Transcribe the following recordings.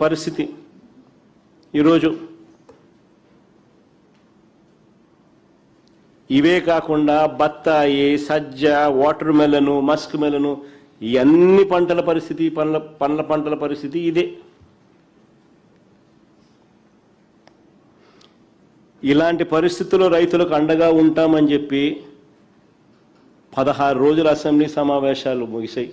పరిస్థితి ఈరోజు. ఇవే కాకుండా బత్తాయి, సజ్జ, వాటర్ మెలను, మస్క్ మెలను, ఈ అన్ని పంటల పరిస్థితి, పండ్ల పంటల పరిస్థితి ఇదే. ఇలాంటి పరిస్థితుల్లో రైతులకు అండగా ఉంటామని చెప్పి 16 రోజుల అసెంబ్లీ సమావేశాలు ముగిశాయి.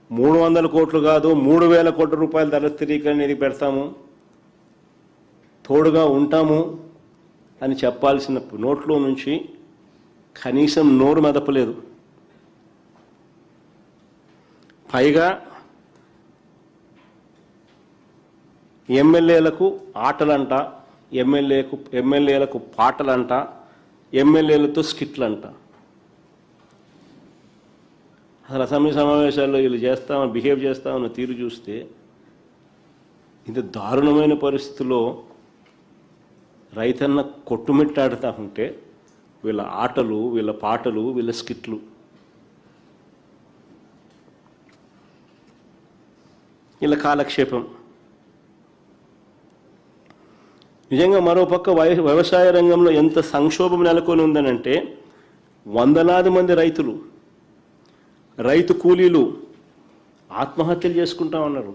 300 కోట్లు కాదు, 3000 కోట్ల రూపాయల ధర స్థిరీకరణ నిధి పెడతాము, తోడుగా ఉంటాము అని చెప్పాల్సిన నోట్లో నుంచి కనీసం నోరు మెదపలేదు. పైగా ఎమ్మెల్యేలకు ఆటలంట, ఎమ్మెల్యేలకు పాటలంట, ఎమ్మెల్యేలతో స్కిట్లంట. అసలు అసెంబ్లీ సమావేశాల్లో వీళ్ళు బిహేవ్ చేస్తామన్న తీరు చూస్తే ఇంత దారుణమైన పరిస్థితుల్లో రైతన్న కొట్టుమిట్టాడుతూ ఉంటే వీళ్ళ ఆటలు, వీళ్ళ పాటలు, వీళ్ళ స్కిట్లు. వీళ్ళ కాలక్షేపం. నిజంగా మరోపక్క వ్యవసాయ రంగంలో ఎంత సంక్షోభం నెలకొని ఉందనంటే వందలాది మంది రైతు కూలీలు ఆత్మహత్యలు చేసుకుంటా ఉన్నారు.